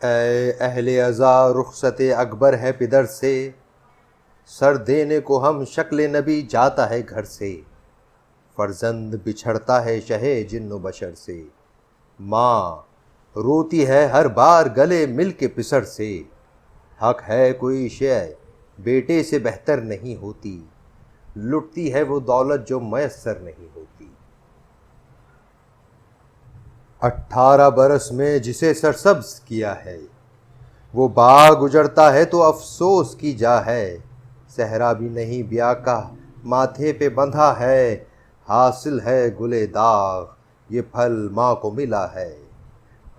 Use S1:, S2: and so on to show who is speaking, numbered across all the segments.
S1: اے اہل عزا رخصت اکبر ہے پدر سے، سر دینے کو ہم شکل نبی جاتا ہے گھر سے، فرزند بچھڑتا ہے شہ جن و بشر سے، ماں روتی ہے ہر بار گلے مل کے پسر سے، حق ہے کوئی شے بیٹے سے بہتر نہیں ہوتی، لٹتی ہے وہ دولت جو میسر نہیں ہوتی۔ 18 برس میں جسے سرسبز کیا ہے، وہ باغ اجڑتا ہے تو افسوس کی جا ہے، صحرا بھی نہیں بیاہ کا ماتھے پہ بندھا ہے، حاصل ہے گلے داغ یہ پھل ماں کو ملا ہے،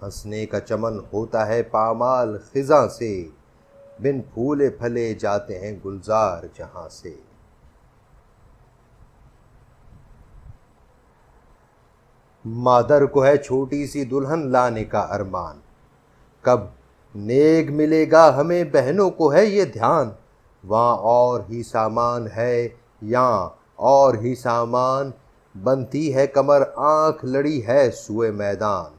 S1: ہنسنے کا چمن ہوتا ہے پامال خزاں سے، بن پھولے پھلے جاتے ہیں گلزار جہاں سے۔ مادر کو ہے چھوٹی سی دلہن لانے کا ارمان، کب نیک ملے گا ہمیں بہنوں کو ہے یہ دھیان، وہاں اور ہی سامان ہے یہاں اور ہی سامان، بنتی ہے کمر آنکھ لڑی ہے سوئے میدان،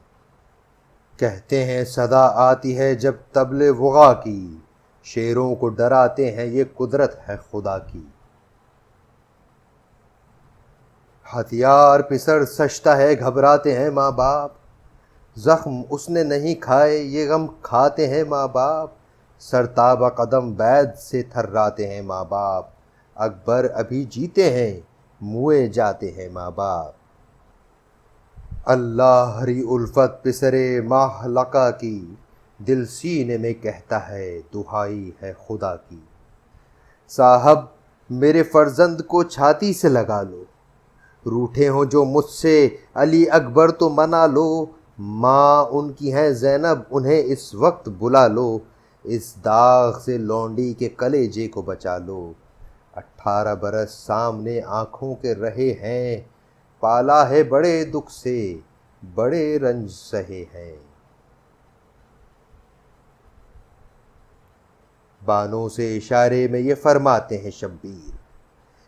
S1: کہتے ہیں صدا آتی ہے جب طبل وغا کی، شیروں کو ڈراتے ہیں یہ قدرت ہے خدا کی، ہتھیار پسر سجتا ہے گھبراتے ہیں ماں باپ، زخم اس نے نہیں کھائے یہ غم کھاتے ہیں ماں باپ، سرتابہ قدم بیت سے تھراتے ہیں ماں باپ، اکبر ابھی جیتے ہیں موئے جاتے ہیں ماں باپ، اللہ ہری الفت پسرے ماہ لقا کی، دل سینے میں کہتا ہے دہائی ہے خدا کی، صاحب میرے فرزند کو چھاتی سے لگا لو، روٹھے ہوں جو مجھ سے علی اکبر تو منا لو، ماں ان کی ہیں زینب انہیں اس وقت بلا لو، اس داغ سے لونڈی کے کلیجے کو بچا لو، 18 برس سامنے آنکھوں کے رہے ہیں، پالا ہے بڑے دکھ سے بڑے رنج سہے ہیں، بانوں سے اشارے میں یہ فرماتے ہیں شبیر،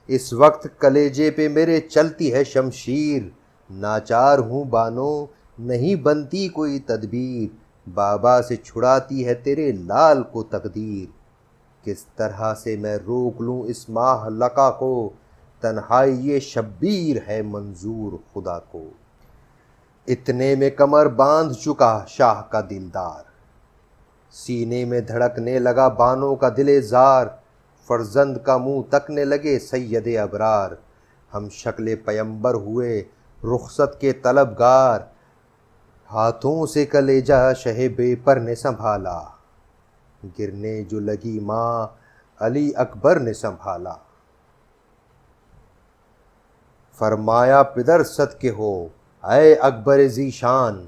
S1: اس وقت کلیجے پہ میرے چلتی ہے شمشیر، ناچار ہوں بانو نہیں بنتی کوئی تدبیر، بابا سے چھڑاتی ہے تیرے لال کو تقدیر، کس طرح سے میں روک لوں اس ماہ لقا کو، تنہائی یہ شبیر ہے منظور خدا کو، اتنے میں کمر باندھ چکا شاہ کا دلدار، سینے میں دھڑکنے لگا بانوں کا دل زار، فرزند کا منہ تکنے لگے سید ابرار، ہم شکل پیمبر ہوئے رخصت کے طلبگار، ہاتھوں سے کلیجہ شہ بے پر نے سنبھالا، گرنے جو لگی ماں علی اکبر نے سنبھالا، فرمایا پدر صدقے ہو اے اکبر ذی شان،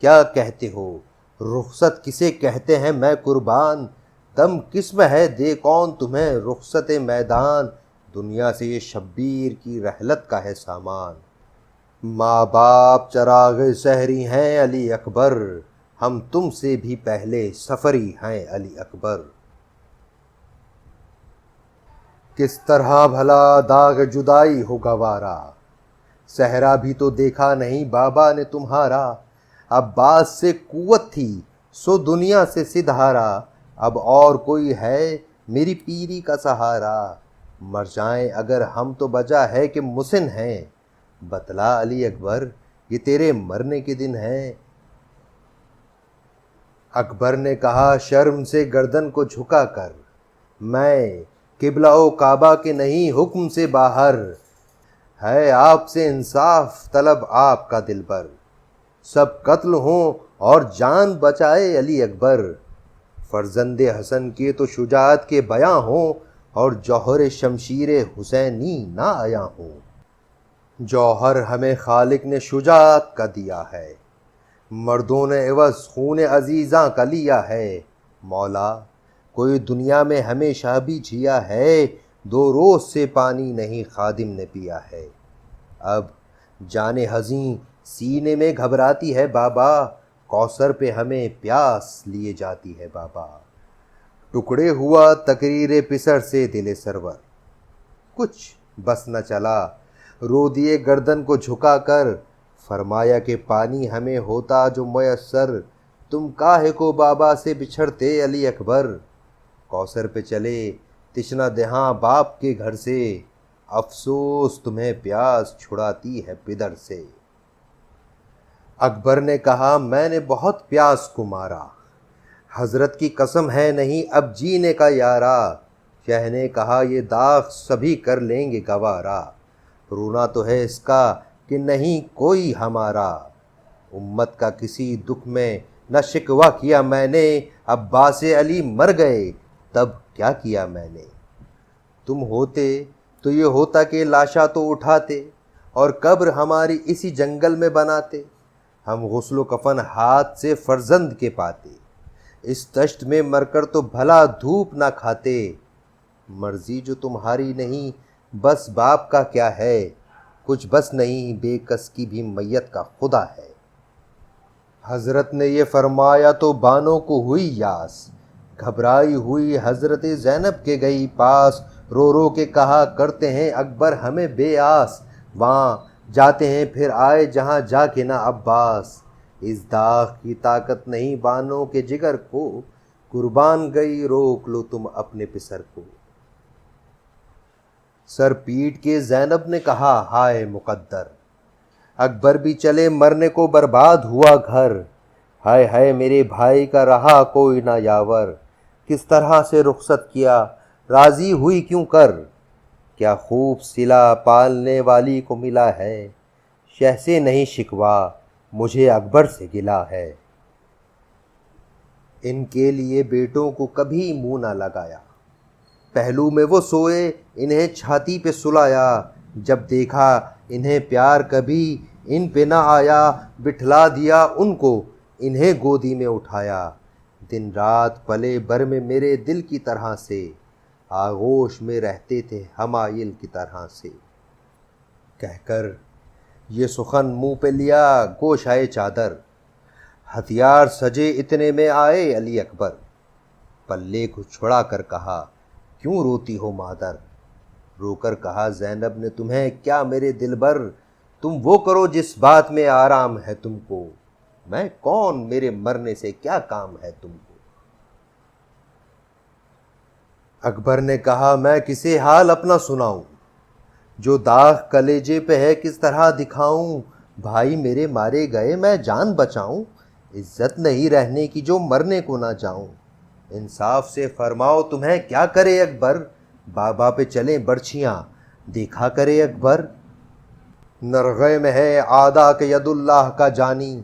S1: کیا کہتے ہو رخصت کسے کہتے ہیں میں قربان، دم کس میں ہے دے کون تمہیں رخصت میدان، دنیا سے یہ شبیر کی رحلت کا ہے سامان، ماں باپ چراغ سحری ہیں علی اکبر، ہم تم سے بھی پہلے سفری ہیں علی اکبر، کس طرح بھلا داغ جدائی ہو گوارا، صحرا بھی تو دیکھا نہیں بابا نے تمہارا، عباس سے قوت تھی سو دنیا سے سدھارا، اب اور کوئی ہے میری پیری کا سہارا، مر جائیں اگر ہم تو بجا ہے کہ مسن ہیں، بتلا علی اکبر یہ تیرے مرنے کے دن ہیں، اکبر نے کہا شرم سے گردن کو جھکا کر، میں قبلہ و کعبہ کے نہیں حکم سے باہر، ہے آپ سے انصاف طلب آپ کا دلبر، سب قتل ہوں اور جان بچائے علی اکبر، فرزند حسن کے تو شجاعت کے بیاں ہوں، اور جوہر شمشیر حسینی نہ آیا ہوں، جوہر ہمیں خالق نے شجاعت کا دیا ہے، مردوں نے عوض خون عزیزاں کا لیا ہے، مولا کوئی دنیا میں ہمیشہ بھی جیا ہے، 2 روز سے پانی نہیں خادم نے پیا ہے، اب جان حزیں سینے میں گھبراتی ہے بابا، کوثر پہ ہمیں پیاس لیے جاتی ہے بابا، ٹکڑے ہوا تقریر پسر سے دل سرور، کچھ بس نہ چلا رو دیے گردن کو جھکا کر، فرمایا کہ پانی ہمیں ہوتا جو میسر، تم کاہے کو بابا سے بچھڑتے علی اکبر، کوثر پہ چلے تشنا دہاں باپ کے گھر سے، افسوس تمہیں پیاس چھڑاتی ہے پدر سے۔ اکبر نے کہا میں نے بہت پیاس کو مارا، حضرت کی قسم ہے نہیں اب جینے کا یارا، شاہ نے کہا یہ داغ سبھی کر لیں گے گوارا، رونا تو ہے اس کا کہ نہیں کوئی ہمارا، امت کا کسی دکھ میں نہ شکوہ کیا میں نے، عباس علی مر گئے تب کیا کیا میں نے، تم ہوتے تو یہ ہوتا کہ لاشا تو اٹھاتے، اور قبر ہماری اسی جنگل میں بناتے، ہم غسل و کفن ہاتھ سے فرزند کے پاتے، اس دشت میں مر کر تو بھلا دھوپ نہ کھاتے، مرضی جو تمہاری نہیں بس باپ کا کیا ہے، کچھ بس نہیں بے کس کی بھی میت کا خدا ہے۔ حضرت نے یہ فرمایا تو بانوں کو ہوئی یاس، گھبرائی ہوئی حضرت زینب کے گئی پاس، رو رو کے کہا کرتے ہیں اکبر ہمیں بے آس، وہاں جاتے ہیں پھر آئے جہاں جا کے نہ عباس، اس داغ کی طاقت نہیں بانوں کے جگر کو، قربان گئی روک لو تم اپنے پسر کو۔ سر پیٹ کے زینب نے کہا ہائے مقدر، اکبر بھی چلے مرنے کو برباد ہوا گھر، ہائے ہائے میرے بھائی کا رہا کوئی نہ یاور، کس طرح سے رخصت کیا راضی ہوئی کیوں کر، کیا خوب صلہ پالنے والی کو ملا ہے، شہ سے نہیں شکوا مجھے اکبر سے گلا ہے، ان کے لیے بیٹوں کو کبھی منہ نہ لگایا، پہلو میں وہ سوئے انہیں چھاتی پہ سلایا، جب دیکھا انہیں پیار کبھی ان پہ نہ آیا، بٹھلا دیا ان کو انہیں گودی میں اٹھایا، دن رات پلے بر میں میرے دل کی طرح سے، آغوش میں رہتے تھے حمائل کی طرح سے، کہہ کر یہ سخن منہ پہ لیا گوشائے چادر، ہتھیار سجے اتنے میں آئے علی اکبر، پلے کو چھڑا کر کہا کیوں روتی ہو مادر، رو کر کہا زینب نے تمہیں کیا میرے دلبر، تم وہ کرو جس بات میں آرام ہے تم کو، میں کون میرے مرنے سے کیا کام ہے تم کو۔ اکبر نے کہا میں کسے حال اپنا سناؤں، جو داغ کلیجے پہ ہے کس طرح دکھاؤں، بھائی میرے مارے گئے میں جان بچاؤں، عزت نہیں رہنے کی جو مرنے کو نہ جاؤں، انصاف سے فرماؤ تمہیں کیا کرے اکبر، بابا پہ چلیں برچھیاں دیکھا کرے اکبر، نرغے میں ہے آدھا کہ ید اللہ کا جانی،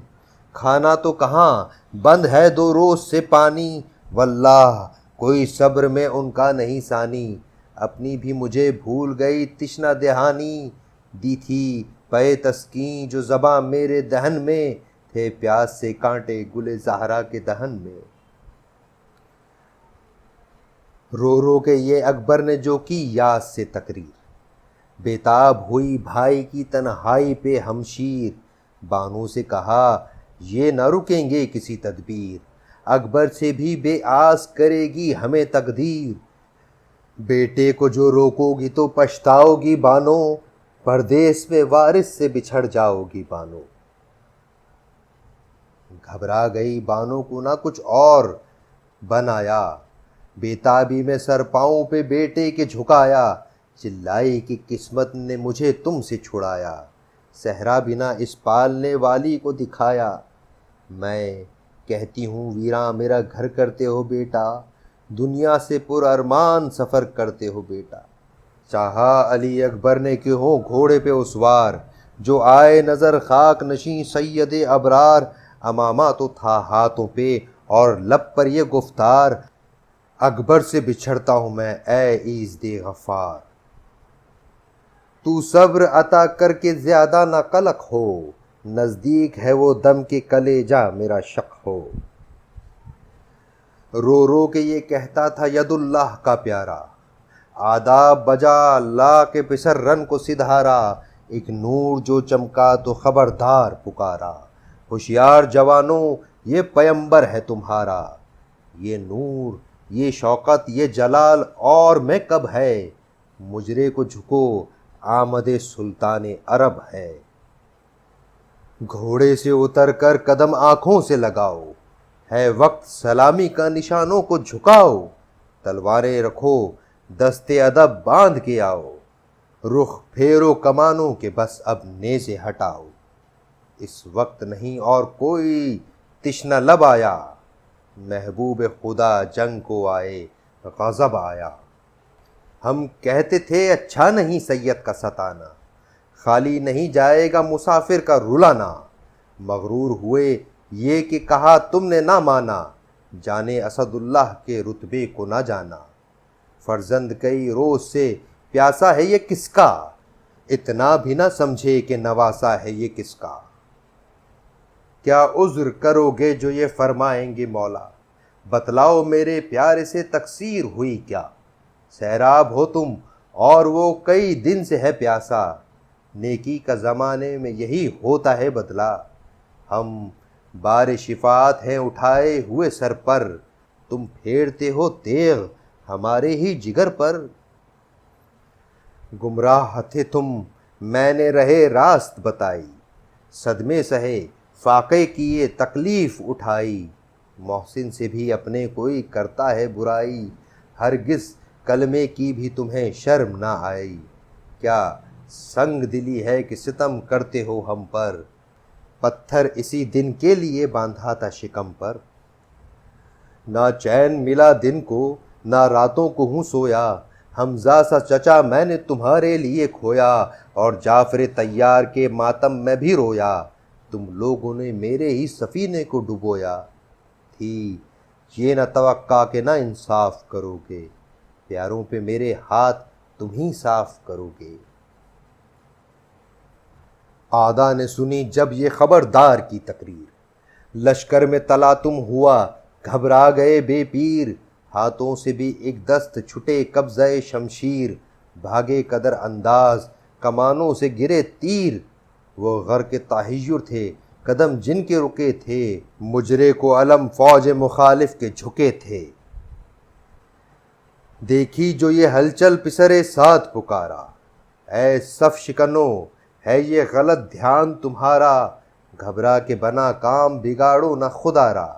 S1: کھانا تو کہاں بند ہے 2 روز سے پانی، واللہ کوئی صبر میں ان کا نہیں ثانی، اپنی بھی مجھے بھول گئی تشنا دہانی، دی تھی پے تسکین جو زباں میرے دہن میں، تھے پیاس سے کانٹے گل زہرا کے دہن میں، رو رو کے یہ اکبر نے جو کی یاس سے تقریر، بےتاب ہوئی بھائی کی تنہائی پہ ہمشیر، بانو سے کہا یہ نہ رکیں گے کسی تدبیر، اکبر سے بھی بے آس کرے گی ہمیں تقدیر، بیٹے کو جو روکو گی تو پچھتاؤ گی بانو، پردیس میں وارث سے بچھڑ جاؤ گی بانو، گھبرا گئی بانو کو نہ کچھ اور بن آیا، بےتابی میں سر پاؤں پہ بیٹے کے جھکایا، چلائی کہ قسمت نے مجھے تم سے چھڑایا، صحرا بنا اس پالنے والی کو دکھایا، میں کہتی ہوں ویراں میرا گھر کرتے ہو بیٹا، دنیا سے پر ارمان سفر کرتے ہو بیٹا، چاہا علی اکبر نے کہ ہو گھوڑے پہ اسوار، جو آئے نظر خاک نشیں سید ابرار، امامہ تو تھا ہاتھوں پہ اور لب پر یہ گفتار، اکبر سے بچھڑتا ہوں میں اے عیزد غفار، تو صبر عطا کر کے زیادہ نہ قلق ہو، نزدیک ہے وہ دم کے کلیجہ میرا شق ہو، رو رو کے یہ کہتا تھا ید اللہ کا پیارا، آداب بجا لا کے پسر رن کو سدھارا، ایک نور جو چمکا تو خبردار پکارا، ہوشیار جوانوں یہ پیمبر ہے تمہارا، یہ نور یہ شوقت یہ جلال اور میں کب ہے، مجرے کو جھکو آمد سلطان عرب ہے، گھوڑے سے اتر کر قدم آنکھوں سے لگاؤ، ہے وقت سلامی کا نشانوں کو جھکاؤ، تلواریں رکھو دستے ادب باندھ کے آؤ، رخ پھیرو کمانوں کے بس اب نیزے ہٹاؤ، اس وقت نہیں اور کوئی تشنہ لب آیا، محبوب خدا جنگ کو آئے غضب آیا۔ ہم کہتے تھے اچھا نہیں سید کا ستانا، خالی نہیں جائے گا مسافر کا رلانا، مغرور ہوئے یہ کہ کہا تم نے نہ مانا، جانے اسد اللہ کے رتبے کو نہ جانا، فرزند کئی روز سے پیاسا ہے یہ کس کا، اتنا بھی نہ سمجھے کہ نواسا ہے یہ کس کا، کیا عذر کرو گے جو یہ فرمائیں گے مولا، بتلاؤ میرے پیارے سے تقصیر ہوئی کیا، سیراب ہو تم اور وہ کئی دن سے ہے پیاسا، نیکی کا زمانے میں یہی ہوتا ہے بدلہ، ہم بار شفاعت ہیں اٹھائے ہوئے سر پر، تم پھیرتے ہو تیغ ہمارے ہی جگر پر، گمراہ تھے تم میں نے رہے راست بتائی، صدمے سہے فاقے کیے تکلیف اٹھائی، محسن سے بھی اپنے کوئی کرتا ہے برائی، ہرگز کلمے کی بھی تمہیں شرم نہ آئی، کیا سنگ دلی ہے کہ ستم کرتے ہو ہم پر، پتھر اسی دن کے لیے باندھا تھا شکم پر، نہ چین ملا دن کو نہ راتوں کو ہوں سویا، حمزہ سا چچا میں نے تمہارے لیے کھویا، اور جعفر طیار کے ماتم میں بھی رویا، تم لوگوں نے میرے ہی سفینے کو ڈبویا، تھی یہ نہ توقع کہ نہ انصاف کرو گے، پیاروں پہ میرے ہاتھ تم ہی صاف کرو گے۔ آدھا نے سنی جب یہ خبردار کی تقریر، لشکر میں تلاطم ہوا گھبرا گئے بے پیر، ہاتھوں سے بھی ایک دست چھٹے قبضہ شمشیر، بھاگے قدر انداز کمانوں سے گرے تیر، وہ غرق تحیر تھے قدم جن کے رکے تھے، مجرے کو علم فوج مخالف کے جھکے تھے، دیکھی جو یہ ہلچل پسرے ساتھ پکارا، اے صف شکنو ہے یہ غلط دھیان تمہارا، گھبرا کے بنا کام بگاڑو نہ خدا را،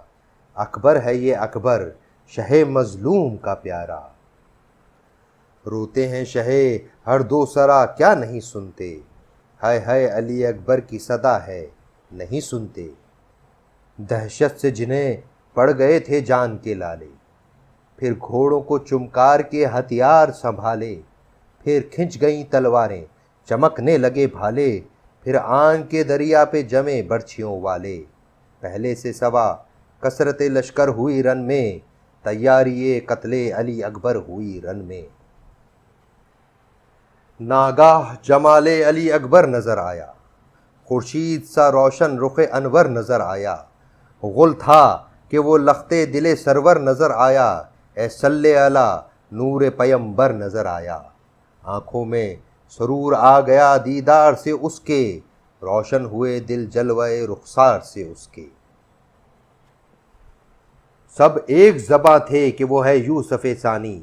S1: اکبر ہے یہ اکبر شہ مظلوم کا پیارا، روتے ہیں شہ ہر دو سرا کیا نہیں سنتے، ہائے ہائے علی اکبر کی صدا ہے نہیں سنتے، دہشت سے جنہیں پڑ گئے تھے جان کے لالے، پھر گھوڑوں کو چمکار کے ہتھیار سنبھالے، پھر کھنچ گئیں تلواریں چمکنے لگے بھالے، پھر آنکھ کے دریا پہ جمے برچھیوں والے، پہلے سے سوا کثرت لشکر ہوئی رن میں، تیاری قتل علی اکبر ہوئی رن میں، ناگاہ جمال علی اکبر نظر آیا، خورشید سا روشن رخ انور نظر آیا، غل تھا کہ وہ لختے دل سرور نظر آیا، اے صلی علی نور پیمبر نظر آیا، آنکھوں میں سرور آ گیا دیدار سے اس کے، روشن ہوئے دل جلوے رخسار سے اس کے، سب ایک زباں تھے کہ وہ ہے یوسف ثانی،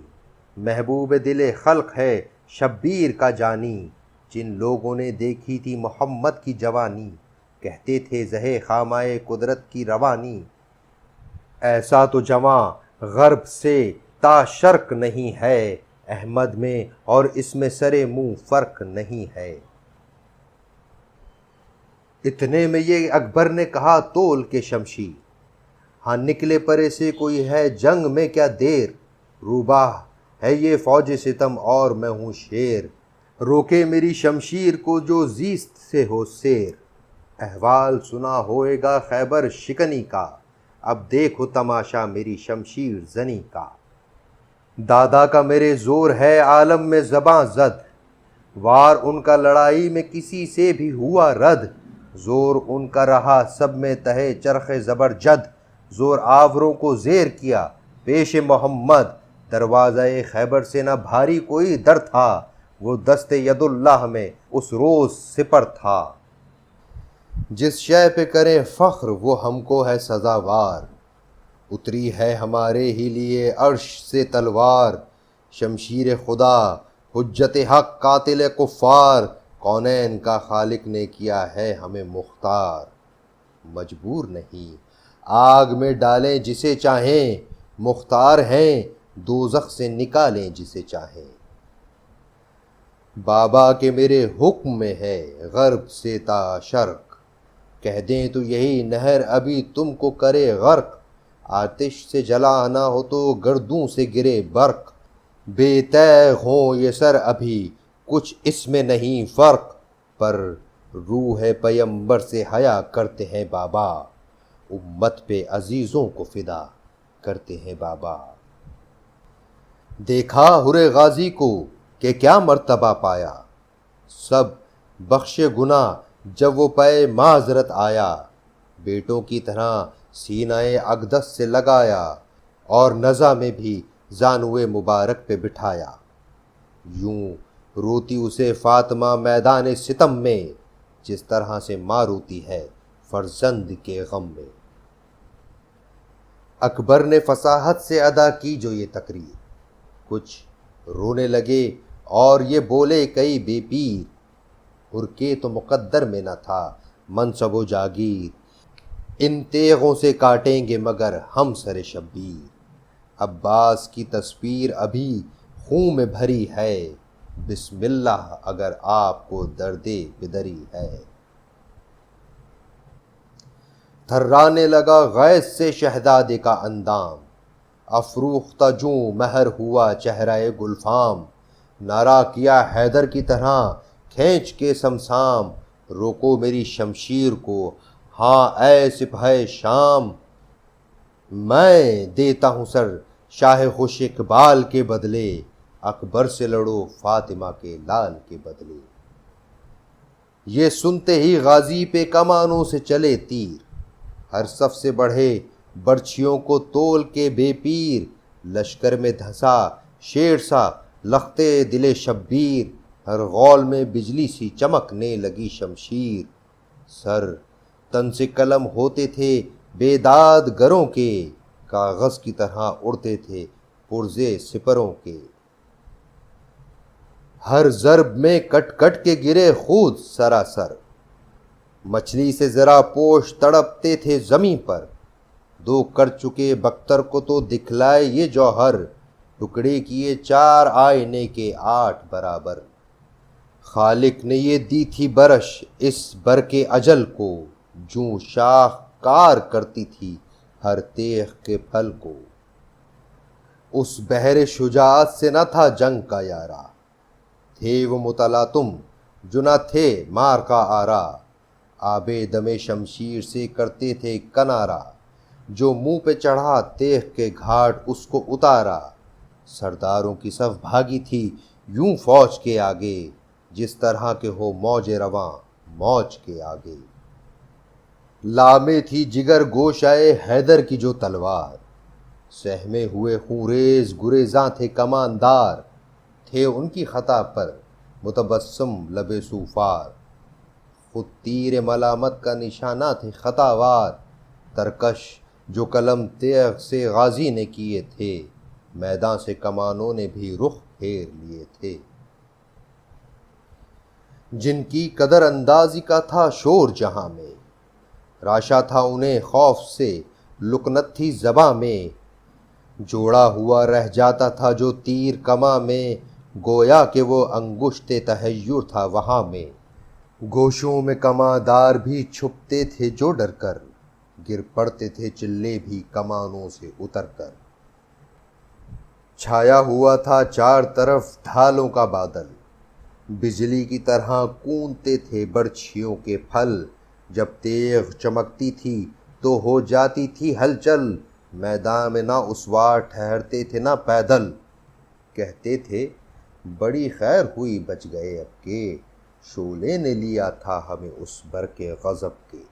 S1: محبوب دل خلق ہے شبیر کا جانی، جن لوگوں نے دیکھی تھی محمد کی جوانی، کہتے تھے زہے خامائے قدرت کی روانی، ایسا تو جواں غرب سے تا شرق نہیں ہے، احمد میں اور اس میں سرے منہ فرق نہیں ہے، اتنے میں یہ اکبر نے کہا تول کے شمشیر، ہاں نکلے پرے سے کوئی ہے جنگ میں کیا دیر، روباہ ہے یہ فوج ستم اور میں ہوں شیر، روکے میری شمشیر کو جو زیست سے ہو سیر، احوال سنا ہوئے گا خیبر شکنی کا، اب دیکھو تماشا میری شمشیر زنی کا، دادا کا میرے زور ہے عالم میں زباں زد، وار ان کا لڑائی میں کسی سے بھی ہوا رد، زور ان کا رہا سب میں تہے چرخ زبرجد، زور آوروں کو زیر کیا پیش محمد، دروازہ خیبر سے نہ بھاری کوئی در تھا، وہ دست ید اللہ میں اس روز سپر تھا، جس شے پہ کریں فخر وہ ہم کو ہے سزاوار، اتری ہے ہمارے ہی لیے عرش سے تلوار، شمشیر خدا حجت حق قاتل کفار، کونین کا خالق نے کیا ہے ہمیں مختار، مجبور نہیں آگ میں ڈالیں جسے چاہیں، مختار ہیں دوزخ سے نکالیں جسے چاہیں۔ بابا کے میرے حکم میں ہے غرب سے تا شرق، کہہ دیں تو یہی نہر ابھی تم کو کرے غرق، آتش سے جلانا ہو تو گردوں سے گرے برق، بے تیغ ہوں یہ سر ابھی کچھ اس میں نہیں فرق، پر روح پیمبر سے حیا کرتے ہیں بابا، امت پہ عزیزوں کو فدا کرتے ہیں بابا۔ دیکھا ہرے غازی کو کہ کیا مرتبہ پایا، سب بخش گناہ جب وہ پے معذرت آیا، بیٹوں کی طرح سینہ اقدس سے لگایا، اور نزا میں بھی زانوے مبارک پہ بٹھایا، یوں روتی اسے فاطمہ میدان ستم میں، جس طرح سے ماں روتی ہے فرزند کے غم میں۔ اکبر نے فصاحت سے ادا کی جو یہ تقریر، کچھ رونے لگے اور یہ بولے کئی بے پیر، ہرکے تو مقدر میں نہ تھا منصب و جاگیر، ان تیغوں سے کاٹیں گے مگر ہم سر شبیر، عباس کی تصویر ابھی خون میں بھری ہے، بسم اللہ اگر آپ کو درد بدری ہے۔ تھرانے لگا غیظ سے شہزادے کا اندام، افروختہ جوں مہر ہوا چہرہ گلفام، نعرہ کیا حیدر کی طرح کھینچ کے سمسام، روکو میری شمشیر کو ہاں اے سپہ شام، میں دیتا ہوں سر شاہ خوش اقبال کے بدلے، اکبر سے لڑو فاطمہ کے لال کے بدلے۔ یہ سنتے ہی غازی پہ کمانوں سے چلے تیر، ہر صف سے بڑھے برچھیوں کو تول کے بے پیر، لشکر میں دھسا شیر سا لختے دل شبیر، ہر غول میں بجلی سی چمکنے لگی شمشیر، سر تن سے قلم ہوتے تھے بیداد گروں کے، کاغذ کی طرح اڑتے تھے پرزے سپروں کے، ہر ضرب میں کٹ کٹ کے گرے خود سراسر، مچھلی سے ذرا پوش تڑپتے تھے زمیں پر، دو کر چکے بختر کو تو دکھلائے یہ جوہر، ٹکڑے کیے چار آئینے کے 8 برابر، خالق نے یہ دی تھی برش اس بر کے اجل کو، جوں شاخ کار کرتی تھی ہر تیغ کے پھل کو، اس بحر شجاعت سے نہ تھا جنگ کا یارا، تھے وہ متلاطم جو نہ تھے مار کا آرا، آب دم شمشیر سے کرتے تھے کنارہ، جو منہ پہ چڑھا تیغ کے گھاٹ اس کو اتارا، سرداروں کی صف بھاگی تھی یوں فوج کے آگے، جس طرح کے ہو موج رواں موج کے آگے، لامے تھی جگر گوشائے حیدر کی جو تلوار، سہمے ہوئے خونریز گریزاں تھے کماندار، تھے ان کی خطا پر متبسم لب سوفار، خود تیر ملامت کا نشانہ تھے خطاوار، ترکش جو قلم تیغ سے غازی نے کیے تھے، میدان سے کمانوں نے بھی رخ پھیر لیے تھے، جن کی قدر اندازی کا تھا شور جہاں میں، راشا تھا انہیں خوف سے لکنت تھی زباں میں، جوڑا ہوا رہ جاتا تھا جو تیر کماں میں، گویا کہ وہ انگشت تحیر تھا وہاں میں، گوشوں میں کماں دار بھی چھپتے تھے جو ڈر کر، گر پڑتے تھے چلے بھی کمانوں سے اتر کر، چھایا ہوا تھا چار طرف ڈھالوں کا بادل، بجلی کی طرح کونتے تھے برچھیوں کے پھل، جب تیغ چمکتی تھی تو ہو جاتی تھی ہلچل، میدان میں نہ اسوار ٹھہرتے تھے نہ پیدل، کہتے تھے بڑی خیر ہوئی بچ گئے اب کے، شعلے نے لیا تھا ہمیں اس بر کے غضب کے،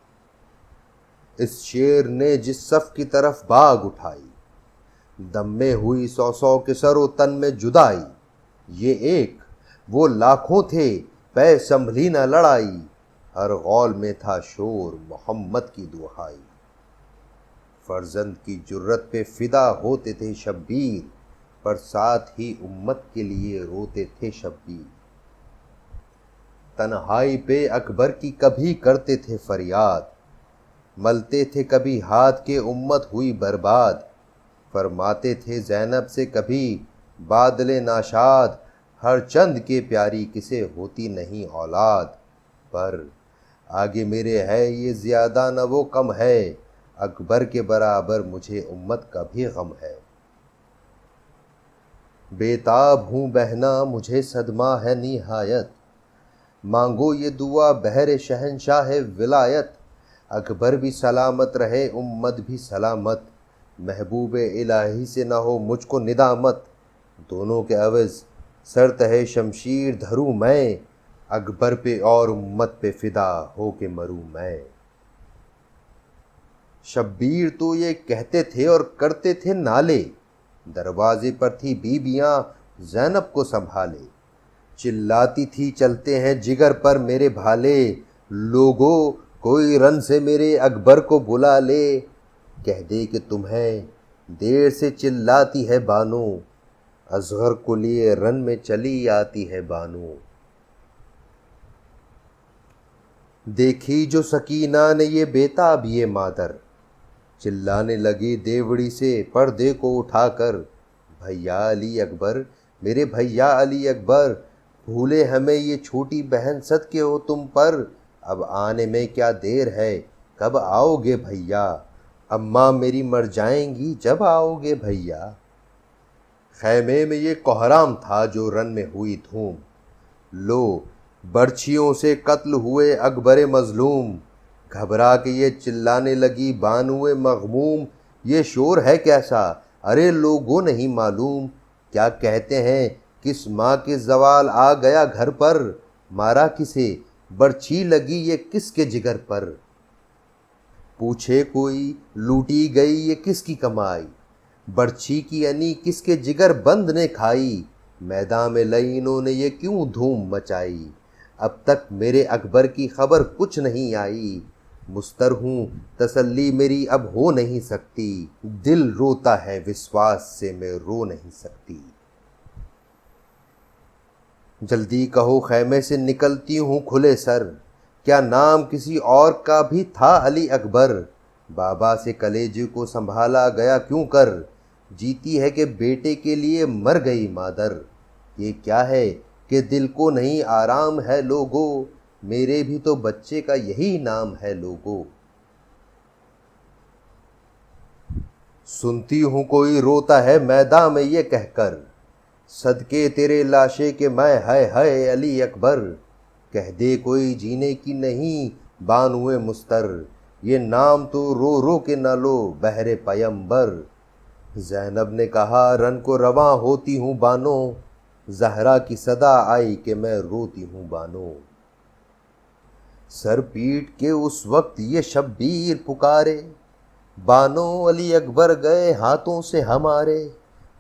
S1: اس شیر نے جس صف کی طرف باغ اٹھائی، دم میں ہوئی 100 کے سر و تن میں جدائی، یہ ایک وہ لاکھوں تھے پے سنبھلی نہ لڑائی، ہر غول میں تھا شور محمد کی دہائی، فرزند کی جرت پہ فدا ہوتے تھے شبیر، پر ساتھ ہی امت کے لیے روتے تھے شبیر، تنہائی پہ اکبر کی کبھی کرتے تھے فریاد، ملتے تھے کبھی ہاتھ کے امت ہوئی برباد، فرماتے تھے زینب سے کبھی بادل ناشاد، ہر چند کے پیاری کسے ہوتی نہیں اولاد، پر آگے میرے ہے یہ زیادہ نہ وہ کم ہے، اکبر کے برابر مجھے امت کا بھی غم ہے۔ بےتاب ہوں بہنا مجھے صدمہ ہے نہایت، مانگو یہ دعا بہر شہنشاہ ولایت، اکبر بھی سلامت رہے امت بھی سلامت، محبوب الہی سے نہ ہو مجھ کو ندامت، دونوں کے عوض سر تہے شمشیر دھروں میں، اکبر پہ اور امت پہ فدا ہو کے مروں میں۔ شبیر تو یہ کہتے تھے اور کرتے تھے نالے، دروازے پر تھی بیبیاں زینب کو سنبھالے، چلاتی تھی چلتے ہیں جگر پر میرے بھالے، لوگو کوئی رن سے میرے اکبر کو بلا لے، کہہ دے کہ تمہیں دیر سے چلاتی ہے بانو، اصغر کو لیے رن میں چلی آتی ہے بانو۔ دیکھی جو سکینہ نے یہ بیتاب یہ مادر، چلانے لگی دیوڑی سے پردے کو اٹھا کر، بھیا علی اکبر میرے بھیا علی اکبر، بھولے ہمیں یہ چھوٹی بہن صدقے ہو تم پر، اب آنے میں کیا دیر ہے کب آؤ گے بھیا، اماں میری مر جائیں گی جب آؤ گے بھیا۔ خیمے میں یہ کوہرام تھا جو رن میں ہوئی دھوم، لو برچھیوں سے قتل ہوئے اکبر مظلوم، گھبرا کے یہ چلانے لگی بانوئے مغموم، یہ شور ہے کیسا ارے لوگوں نہیں معلوم، کیا کہتے ہیں کس ماں کے زوال آ گیا گھر پر، مارا کسے برچھی لگی یہ کس کے جگر پر، پوچھے کوئی لوٹی گئی یہ کس کی کمائی، برچھی کی انی کس کے جگر بند نے کھائی، میدان میں لعینوں نے یہ کیوں دھوم مچائی، اب تک میرے اکبر کی خبر کچھ نہیں آئی، مستر ہوں تسلی میری اب ہو نہیں سکتی، دل روتا ہے وشواس سے میں رو نہیں سکتی، جلدی کہو خیمے سے نکلتی ہوں کھلے سر، کیا نام کسی اور کا بھی تھا علی اکبر، بابا سے کلیجے کو سنبھالا گیا کیوں کر، جیتی ہے کہ بیٹے کے لیے مر گئی مادر، یہ کیا ہے کہ دل کو نہیں آرام ہے لوگو، میرے بھی تو بچے کا یہی نام ہے لوگو، سنتی ہوں کوئی روتا ہے میدان میں یہ کہہ کر، صدقے تیرے لاشے کے میں ہائے ہائے علی اکبر، کہہ دے کوئی جینے کی نہیں بانوئے مستر، یہ نام تو رو رو کے نہ لو بہر پیمبر، زینب نے کہا رن کو رواں ہوتی ہوں بانو، زہرا کی صدا آئی کہ میں روتی ہوں بانو، سر پیٹ کے اس وقت یہ شبیر پکارے، بانو علی اکبر گئے ہاتھوں سے ہمارے،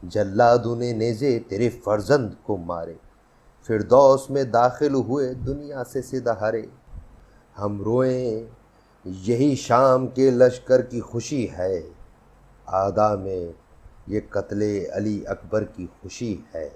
S1: جلادوں نے نیزے تیرے فرزند کو مارے، فردوس میں داخل ہوئے دنیا سے سدہارے، ہم روئیں یہی شام کے لشکر کی خوشی ہے، آدھا میں یہ قتل علی اکبر کی خوشی ہے۔